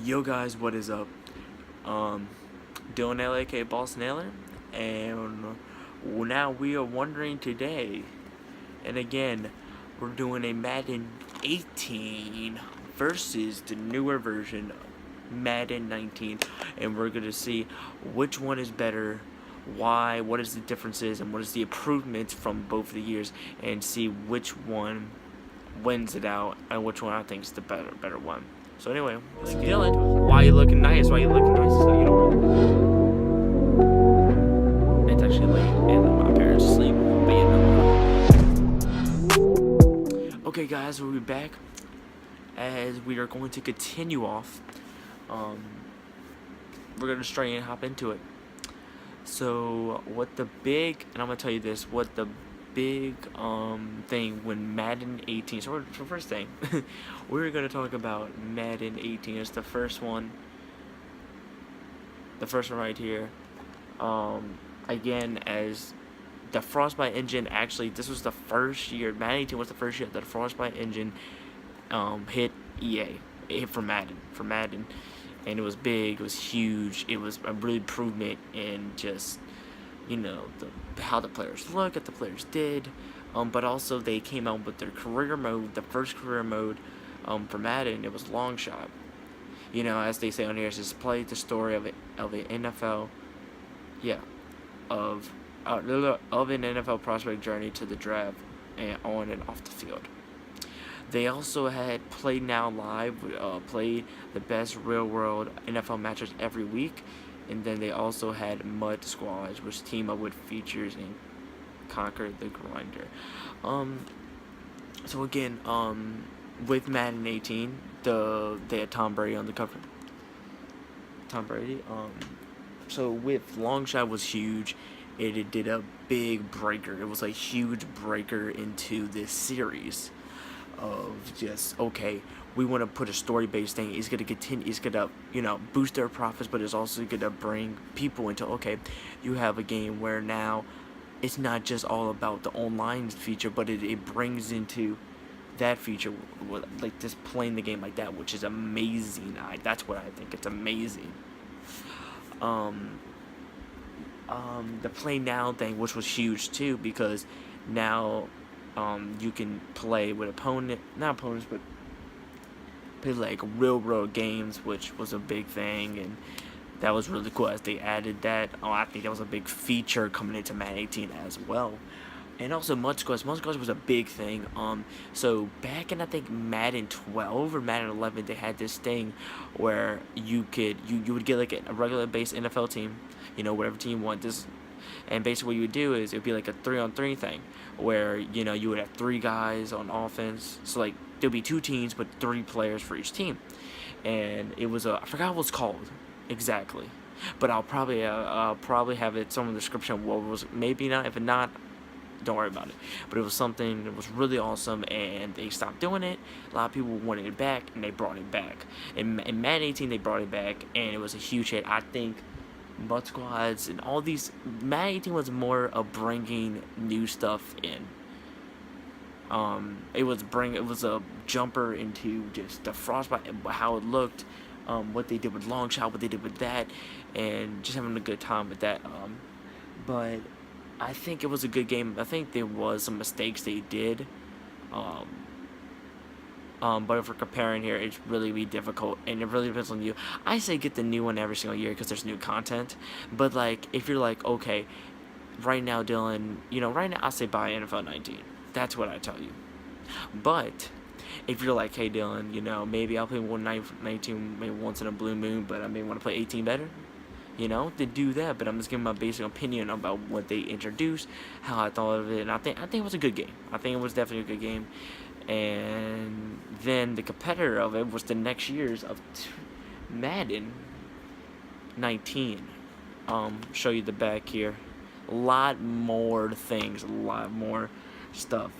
Yo guys, what is up? Um, Dylan L, aka Boss Nailer, and now we are wondering today, and again, we're doing a Madden 18 versus the newer version, Madden 19, and we're gonna see which one is better, why, what is the differences, and what is the improvements from both of the years, and see which one wins it out and which one I think is the better one. So anyway, let's get into it. Why you looking nice? Why you looking nice? So you know, it's actually late and my parents sleep. But okay, guys, we'll be back as we are going to continue off. We're gonna straight and hop into it. So what the big, and I'm gonna tell you this, what the big thing when Madden 18. So first thing, we're gonna talk about Madden 18. It's the first one. The first one right here. Again, as the Frostbite engine, actually, this was the first year. Madden 18 was the first year that the Frostbite engine hit EA. It hit for Madden, and it was big. It was huge. It was a real improvement in just how the players look, what the players did, but also they came out with their career mode, the first career mode for Madden. It was long shot. As they say on here, it's just play the story of an NFL, yeah, of an NFL prospect journey to the draft and on and off the field. They also had Play Now Live, play the best real world NFL matches every week. And then they also had Mud Squads, which team up with features and conquer the grinder. So again, with Madden 18, they had Tom Brady on the cover. Tom Brady. So with Long Shot was huge. It did a big breaker. It was a huge breaker into this series of just, okay, we want to put a story-based thing. It's gonna continue. It's gonna boost their profits, but it's also gonna bring people into, okay, you have a game where now it's not just all about the online feature, but it brings into that feature, like just playing the game like that, which is amazing. That's what I think. It's amazing. The Play Now thing, which was huge too, because now you can play with not opponents, but play like real world games, which was a big thing, and that was really cool as they added that. I think that was a big feature coming into Madden 18 as well. And also Mud Squads was a big thing. So back in, I think, Madden 12 or Madden 11, they had this thing where you would get like a regular base NFL team, whatever team you want. And basically what you would do is it would be like a 3-on-3 thing where you would have 3 guys on offense. So like there'd be 2 teams but 3 players for each team. And it was I forgot what it's called exactly, but I'll probably have it somewhere in the description of what it was. Maybe not. If not, don't worry about it. But it was something that was really awesome, and they stopped doing it. A lot of people wanted it back, and they brought it back. In Madden 18, they brought it back, and it was a huge hit. I think Mud Squads and all these, Madden 18 was more of bringing new stuff in. It was a jumper into just the Frostbite, how it looked, what they did with Long Shot, what they did with that, and just having a good time with that. But I think it was a good game. I think there was some mistakes they did. But if we're comparing here, it's really be difficult, and it really depends on you. I say get the new one every single year because there's new content. But like, if you're like, okay, right now, Dylan, right now I say buy NFL 19. That's what I tell you. But if you're like, hey Dylan, maybe I'll play 19 maybe once in a blue moon, but I may want to play 18 better. To do that, but I'm just giving my basic opinion about what they introduced, how I thought of it, and I think it was a good game. I think it was definitely a good game. And then the competitor of it was the next year's of Madden 19. Show you the back here. A lot more things, a lot more stuff.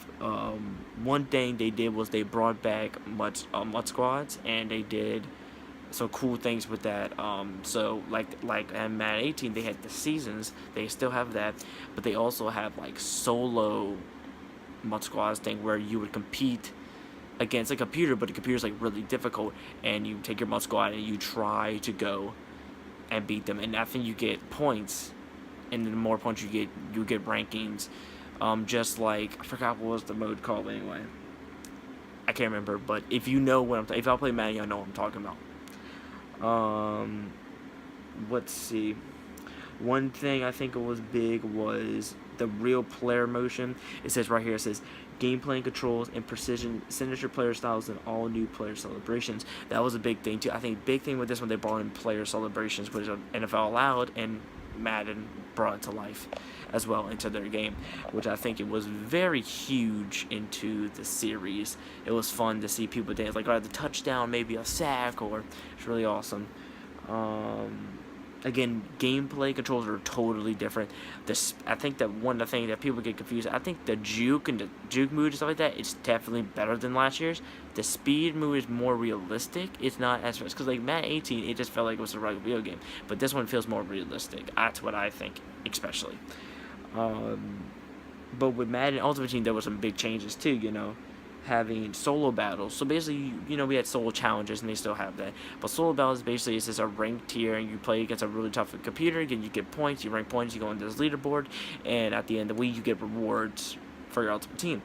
One thing they did was they brought back Mud Squads, and they did some cool things with that. So like in Madden 18, they had the seasons. They still have that, but they also have like solo Mud Squads thing where you would compete against a computer, but the computer's like really difficult, and you take your mud squad and you try to go and beat them, and I think you get points, and the more points you get rankings. Just like, I forgot what was the mode called anyway. I can't remember, but if you know what if I play Madden, I know what I'm talking about. Let's see. One thing I think it was big was the real player motion. It says right here, it says gameplay and controls and precision, signature player styles, and all new player celebrations. That was a big thing too. I think big thing with this one, they brought in player celebrations, which NFL allowed, and Madden brought it to life as well into their game, which I think it was very huge into the series. It was fun to see people dance, like, the touchdown, maybe a sack, or it's really awesome. Again, gameplay controls are totally different. I think that one of the things that people get confused, I think the juke and the juke move and stuff like that, it's definitely better than last year's. The speed move is more realistic. It's not as fast, because like Madden 18, it just felt like it was a regular video game. But this one feels more realistic. That's what I think, especially. But with Madden Ultimate Team, there were some big changes too, having solo battles. So basically, we had solo challenges, and they still have that. But solo battles basically is just a ranked tier, and you play against a really tough computer. Again, you get points, you rank points, you go into this leaderboard, and at the end of the week, you get rewards for your Ultimate Team.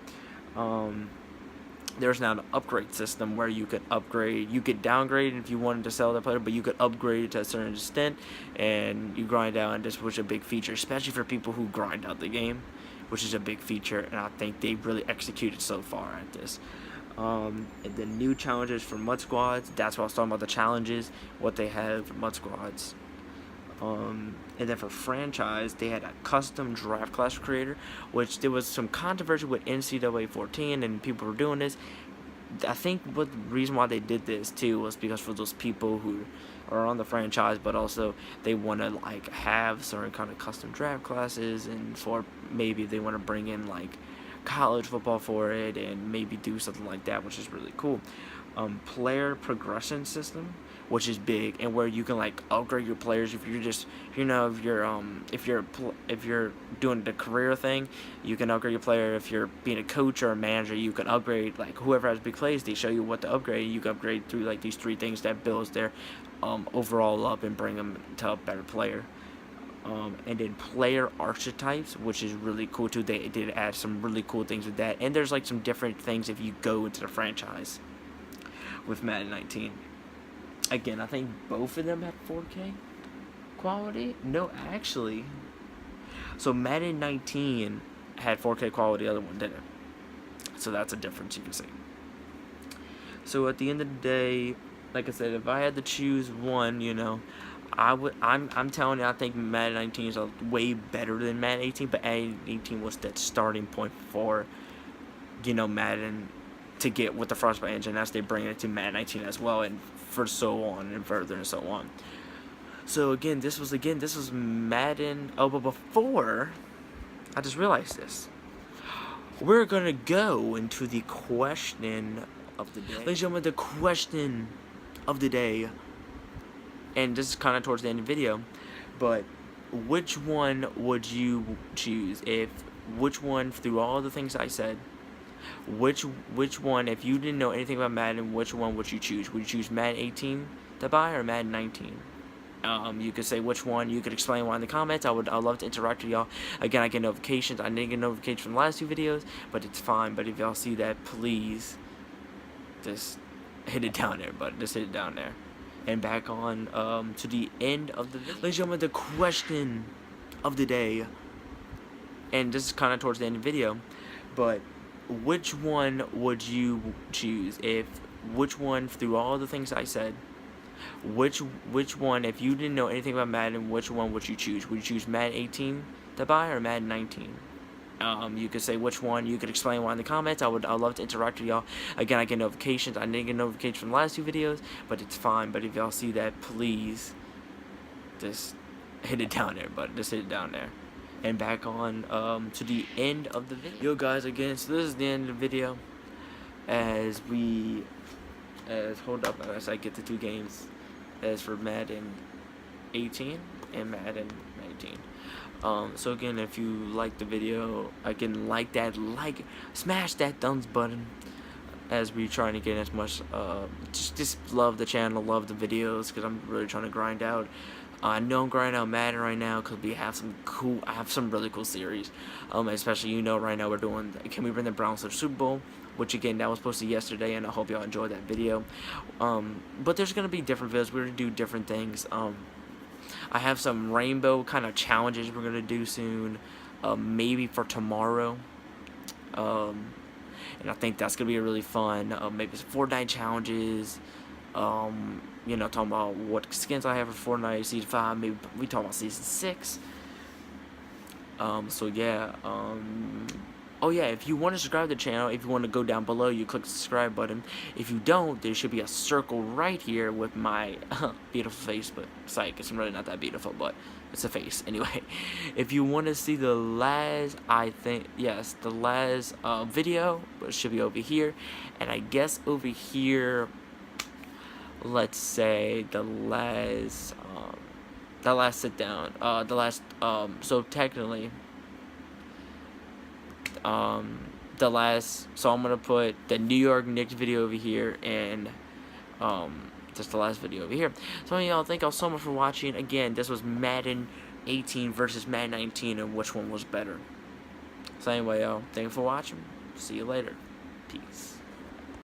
There's now an upgrade system where you could upgrade. You could downgrade if you wanted to sell that player, but you could upgrade to a certain extent, and you grind out, and this was a big feature, especially for people who grind out the game, which is a big feature, and I think they really executed so far at this. And the new challenges for Mud Squads, that's what I was talking about, the challenges, what they have for Mud Squads. And then for franchise, they had a custom draft class creator, which there was some controversy with NCAA 14, and people were doing this. I think what the reason why they did this too was because for those people who are on the franchise, but also they want to like have certain kind of custom draft classes, and for maybe they want to bring in like college football for it, and maybe do something like that, which is really cool. Player progression system, which is big, and where you can like upgrade your players if you're just if you're doing the career thing, you can upgrade your player. If you're being a coach or a manager, you can upgrade, like whoever has big plays, they show you what to upgrade. You can upgrade through like these 3 things that builds their overall up and bring them to a better player. And then player archetypes, which is really cool too. They did add some really cool things with that, and there's like some different things if you go into the franchise with Madden 19. Again, I think both of them had 4K quality. No, actually. So Madden 19 had 4K quality, the other one didn't. So that's a difference you can see. So at the end of the day, like I said, if I had to choose one, I'm telling you, I think Madden 19 is way better than Madden 18, but Madden 18 was that starting point for, Madden to get with the Frostbite engine as they bring it to Madden 19 as well, and for so on and further and so on. So again, this was Madden. Oh, but before, I just realized this. We're gonna go into the question of the day. Ladies and gentlemen, the question of the day, and this is kind of towards the end of the video, but which one would you choose? Which one, through all the things I said, which one, if you didn't know anything about Madden, which one would you choose? Would you choose Madden 18 to buy or Madden 19? You could say which one. You could explain why in the comments. I'd love to interact with y'all. Again, I get notifications. I didn't get notifications from the last 2 videos, but it's fine. But if y'all see that, please just hit it down there. But just hit it down there. And back on to the end of the video. Ladies and gentlemen, the question of the day, and this is kind of towards the end of the video, but which one would you choose? Which one, through all the things I said, which one, if you didn't know anything about Madden, which one would you choose? Would you choose Madden 18 to buy or Madden 19? You could say which one. You could explain why in the comments. I'd love to interact with y'all. Again, I get notifications. I didn't get notifications from the last 2 videos, but it's fine. But if y'all see that, please just hit it down there. But just hit it down there. And back on to the end of the video. Yo guys, again, so this is the end of the video. Hold up as I get the 2 games as for Madden 18 and Madden 19. So again, if you like the video, again, smash that thumbs button. as we trying to get as much just love the channel, love the videos, because I'm really trying to grind out. I know I'm grinding out Madden right now because I have some really cool series, especially right now we're doing Can We Bring the Browns to the Super Bowl, which again that was posted yesterday, and I hope y'all enjoyed that video. But there's gonna be different videos. We're gonna do different things. I have some rainbow kind of challenges we're gonna do soon, maybe for tomorrow. And I think that's gonna be really fun. Maybe some Fortnite challenges. Talking about what skins I have for Fortnite Season 5. Maybe we talk about Season 6. So yeah. Oh yeah, if you want to subscribe to the channel, if you want to go down below, you click the subscribe button. If you don't, there should be a circle right here with my beautiful face, but psych, it's really not that beautiful, but it's a face. Anyway, if you want to see the last, the last video, it should be over here. And I guess over here, let's say the last sit down, so technically, so I'm gonna put the New York Knicks video over here, and just the last video over here. So y'all, thank y'all so much for watching. Again, this was Madden 18 versus Madden 19, and which one was better. So anyway, y'all, thank you for watching. See you later. Peace.